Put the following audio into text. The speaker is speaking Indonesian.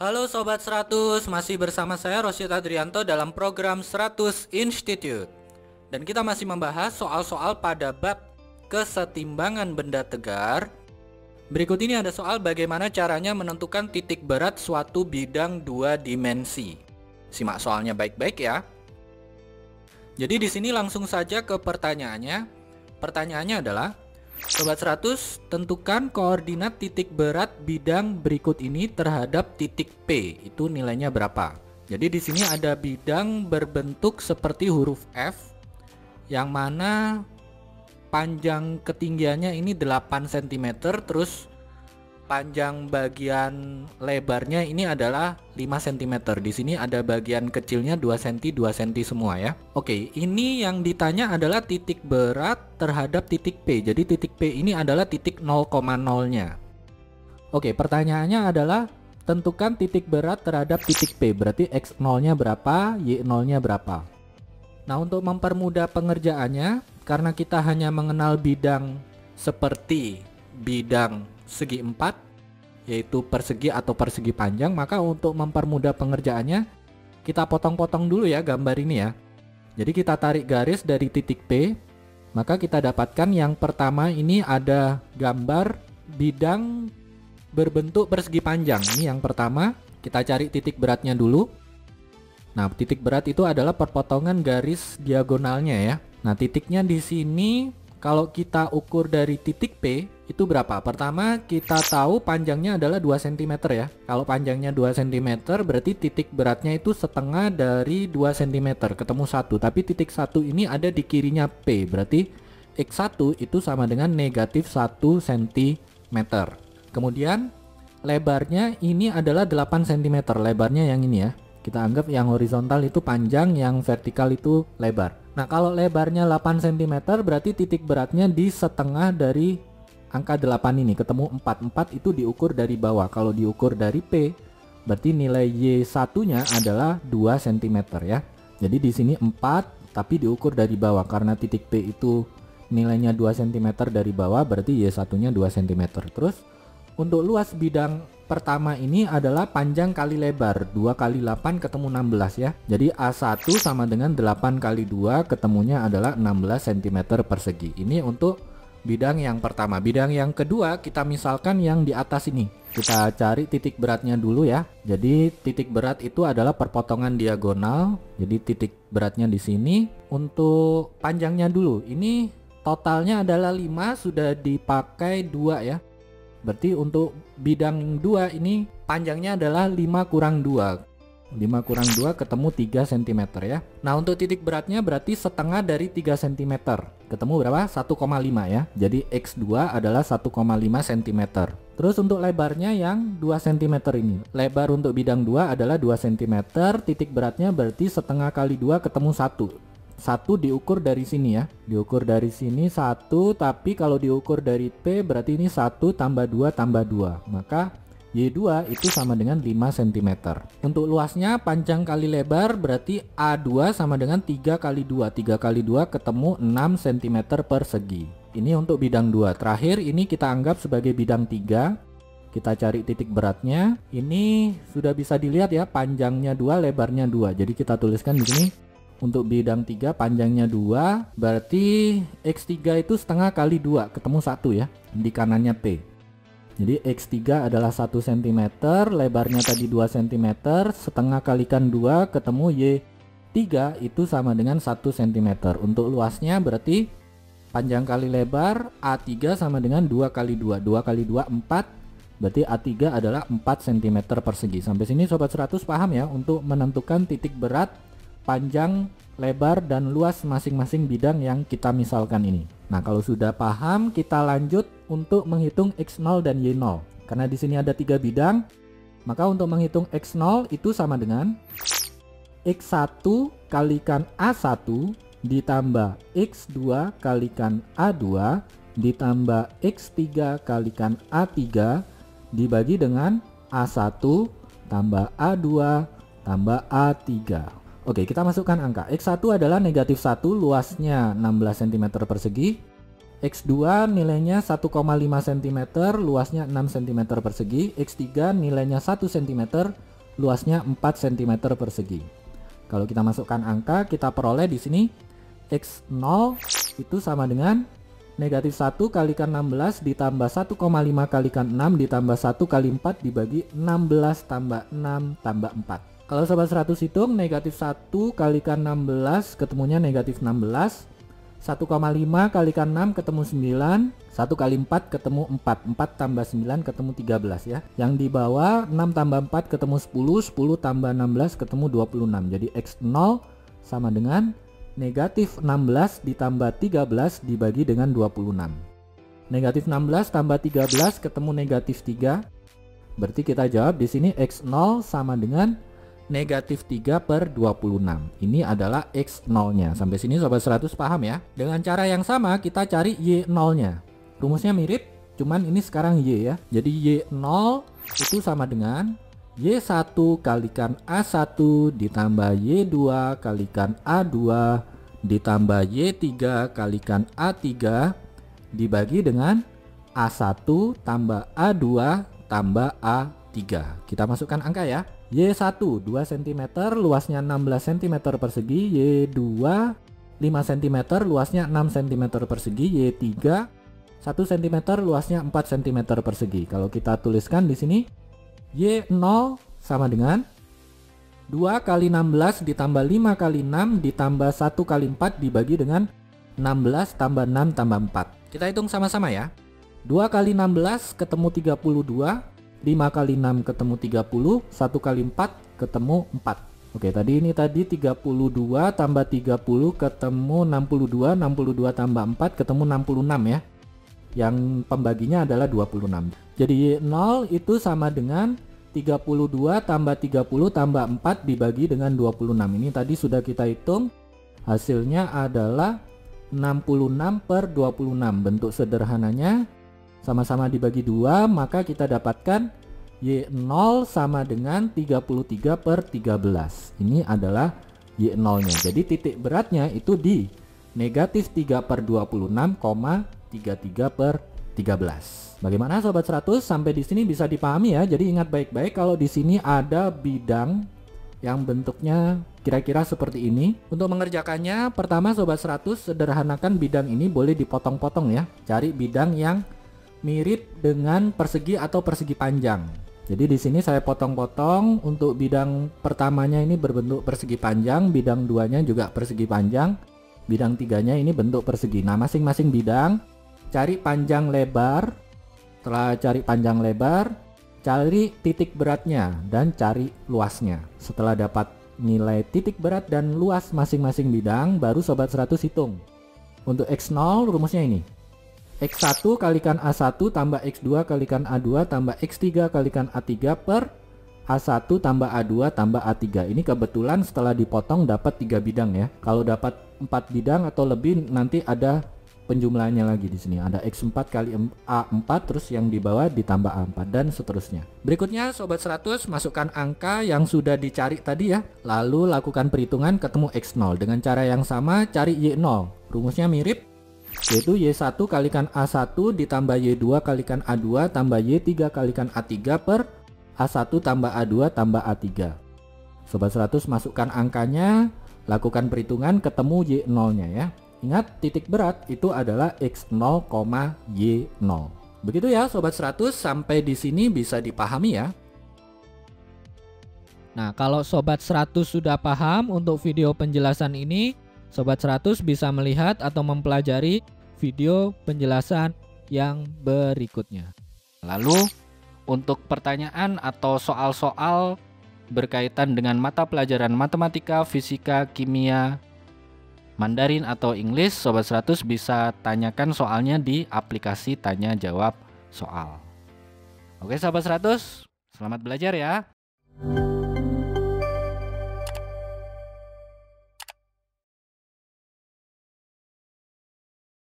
Halo Sobat 100, masih bersama saya Rosyid Adrianto dalam program 100 Institute. Dan kita masih membahas soal-soal pada bab kesetimbangan benda tegar. Berikut ini ada soal bagaimana caranya menentukan titik berat suatu bidang dua dimensi. Simak soalnya baik-baik ya. Jadi di sini langsung saja ke pertanyaannya. Pertanyaannya adalah, Sobat 100, tentukan koordinat titik berat bidang berikut ini terhadap titik P. Itu nilainya berapa? Jadi di sini ada bidang berbentuk seperti huruf F, yang mana panjang ketinggiannya ini 8 cm, terus panjang bagian lebarnya ini adalah 5 cm. Di sini ada bagian kecilnya 2 cm, 2 cm semua ya. Oke, ini yang ditanya adalah titik berat terhadap titik P. Jadi titik P ini adalah titik 0,0-nya. Oke, pertanyaannya adalah tentukan titik berat terhadap titik P. Berarti X0-nya berapa, Y0-nya berapa. Nah, untuk mempermudah pengerjaannya, karena kita hanya mengenal bidang seperti bidang segi 4, yaitu persegi atau persegi panjang, maka untuk mempermudah pengerjaannya kita potong-potong dulu ya gambar ini ya. Jadi kita tarik garis dari titik P, maka kita dapatkan yang pertama ini ada gambar bidang berbentuk persegi panjang. Ini yang pertama, kita cari titik beratnya dulu. Nah, titik berat itu adalah perpotongan garis diagonalnya ya. Nah, titiknya di sini kalau kita ukur dari titik P itu berapa? Pertama kita tahu panjangnya adalah 2 cm ya. Kalau panjangnya 2 cm berarti titik beratnya itu setengah dari 2 cm, ketemu 1. Tapi titik 1 ini ada di kirinya P, berarti X1 itu sama dengan negatif 1 cm. Kemudian lebarnya ini adalah 8 cm, lebarnya yang ini ya. Kita anggap yang horizontal itu panjang, yang vertikal itu lebar. Nah, kalau lebarnya 8 cm berarti titik beratnya di setengah dari angka 8 ini, ketemu 4. 4 itu diukur dari bawah. Kalau diukur dari P, berarti nilai Y1-nya adalah 2 cm ya. Jadi di sini 4 tapi diukur dari bawah. Karena titik P itu nilainya 2 cm dari bawah, berarti Y1-nya 2 cm. Terus untuk luas bidang pertama ini adalah panjang kali lebar, 2 kali 8 ketemu 16 ya. Jadi A1 sama dengan 8 kali 2, ketemunya adalah 16 cm persegi. Ini untuk bidang yang pertama. Bidang yang kedua kita misalkan yang di atas ini. Kita cari titik beratnya dulu ya. Jadi titik berat itu adalah perpotongan diagonal. Jadi titik beratnya di sini. Untuk panjangnya dulu. Ini totalnya adalah 5, sudah dipakai 2 ya. Berarti untuk bidang 2 ini panjangnya adalah 5 kurang 2. 5 kurang 2 ketemu 3 cm ya. Nah, untuk titik beratnya berarti setengah dari 3 cm. Ketemu berapa? 1,5 ya. Jadi X2 adalah 1,5 cm. Terus untuk lebarnya yang 2 cm ini. Lebar untuk bidang 2 adalah 2 cm. Titik beratnya berarti setengah kali 2 ketemu 1. 1 diukur dari sini ya. Diukur dari sini 1, tapi kalau diukur dari P berarti ini 1 tambah 2 tambah 2. Maka Y2 itu sama dengan 5 cm. Untuk luasnya panjang kali lebar berarti A2 sama dengan 3 kali 2. 3 kali 2 ketemu 6 cm persegi. Ini untuk bidang 2. Terakhir ini kita anggap sebagai bidang 3. Kita cari titik beratnya. Ini sudah bisa dilihat ya, panjangnya 2, lebarnya 2. Jadi kita tuliskan di sini. Untuk bidang 3 panjangnya 2, berarti X3 itu setengah kali 2, ketemu 1 ya, di kanannya P. Jadi X3 adalah 1 cm, lebarnya tadi 2 cm, setengah kalikan 2 ketemu Y3 itu sama dengan 1 cm. Untuk luasnya berarti panjang kali lebar A3 sama dengan 2 kali 2, 2 kali 2 4, berarti A3 adalah 4 cm persegi. Sampai sini Sobat 100 paham ya untuk menentukan titik berat, panjang, lebar, dan luas masing-masing bidang yang kita misalkan ini. Nah, kalau sudah paham, kita lanjut untuk menghitung X0 dan Y0. Karena di sini ada 3 bidang, maka untuk menghitung X0 itu sama dengan X1 kalikan A1 ditambah X2 kalikan A2 ditambah X3 kalikan A3 dibagi dengan A1 tambah A2 tambah A3. Oke, kita masukkan angka. X1 adalah negatif 1, luasnya 16 cm persegi. X2 nilainya 1,5 cm, luasnya 6 cm persegi. X3 nilainya 1 cm, luasnya 4 cm persegi. Kalau kita masukkan angka, kita peroleh di sini X0 itu sama dengan negatif 1 kalikan 16 ditambah 1,5 kalikan 6 ditambah 1 kali 4 dibagi 16 tambah 6 tambah 4. Kalau sobat 100 hitung, negatif 1 kalikan 16 ketemunya negatif 16, 1,5 kalikan 6 ketemu 9, 1 kali 4 ketemu 4, 4 tambah 9 ketemu 13 ya. Yang di bawah 6 tambah 4 ketemu 10, 10 tambah 16 ketemu 26. Jadi X0 sama dengan negatif 16 ditambah 13 dibagi dengan 26. Negatif 16 tambah 13 ketemu negatif 3. Berarti kita jawab di sini X0 sama dengan negatif 3 per 26. Ini adalah X0-nya. Sampai sini sobat 100 paham ya? Dengan cara yang sama kita cari Y0-nya. Rumusnya mirip, cuman ini sekarang Y ya. Jadi Y0 itu sama dengan Y1 kalikan A1 ditambah Y2 kalikan A2 ditambah Y3 kalikan A3 dibagi dengan A1 tambah A2 tambah A3. Kita masukkan angka ya. Y1 2 cm luasnya 16 cm persegi, Y2 5 cm luasnya 6 cm persegi, Y3 1 cm luasnya 4 cm persegi. Kalau kita tuliskan di sini Y0 sama dengan 2 kali 16 ditambah 5 kali 6 ditambah 1 kali 4 dibagi dengan 16 tambah 6 tambah 4. Kita hitung sama-sama ya. 2 kali 16 ketemu 32, 5 kali 6 ketemu 30, 1 kali 4 ketemu 4. Oke, tadi 32 tambah 30 ketemu 62, 62 tambah 4 ketemu 66 ya. Yang pembaginya adalah 26. Jadi Y0 itu sama dengan 32 tambah 30 tambah 4 dibagi dengan 26. Ini tadi sudah kita hitung. Hasilnya adalah 66 per 26. Bentuk sederhananya sama-sama dibagi 2, maka kita dapatkan Y0 sama dengan 33 per 13. Ini adalah Y0-nya. Jadi titik beratnya itu di negatif 3 per 26,33 per 13. Bagaimana sobat 100? Sampai di sini bisa dipahami ya. Jadi ingat baik-baik kalau di sini ada bidang yang bentuknya kira-kira seperti ini. Untuk mengerjakannya, pertama sobat 100 sederhanakan bidang ini boleh dipotong-potong ya. Cari bidang yang mirip dengan persegi atau persegi panjang. Jadi di sini saya potong-potong. Untuk bidang pertamanya ini berbentuk persegi panjang, bidang 2-nya juga persegi panjang, bidang 3-nya ini bentuk persegi. Nah, masing-masing bidang cari panjang lebar. Setelah cari panjang lebar, cari titik beratnya dan cari luasnya. Setelah dapat nilai titik berat dan luas masing-masing bidang, baru sobat 100 hitung. Untuk X0 rumusnya ini. X1 kalikan A1 tambah X2 kalikan A2 tambah X3 kalikan A3 per A1 tambah A2 tambah A3. Ini kebetulan setelah dipotong dapat 3 bidang ya. Kalau dapat 4 bidang atau lebih nanti ada penjumlahannya lagi di sini. Ada X4 kali A4 terus yang di bawah ditambah A4 dan seterusnya. Berikutnya sobat 100 masukkan angka yang sudah dicari tadi ya. Lalu lakukan perhitungan ketemu X0. Dengan cara yang sama cari Y0. Rumusnya mirip, yaitu Y1 kalikan A1 ditambah Y2 kalikan A2 tambah Y3 kalikan A3 per A1 tambah A2 tambah A3. Sobat 100 masukkan angkanya, lakukan perhitungan ketemu Y0-nya ya. Ingat titik berat itu adalah X0, Y0. Begitu ya sobat 100, sampai di sini bisa dipahami ya. Nah, kalau sobat 100 sudah paham untuk video penjelasan ini, sobat 100 bisa melihat atau mempelajari video penjelasan yang berikutnya. Lalu untuk pertanyaan atau soal-soal berkaitan dengan mata pelajaran matematika, fisika, kimia, Mandarin atau English, sobat 100 bisa tanyakan soalnya di aplikasi tanya jawab soal. Oke sobat 100, selamat belajar ya.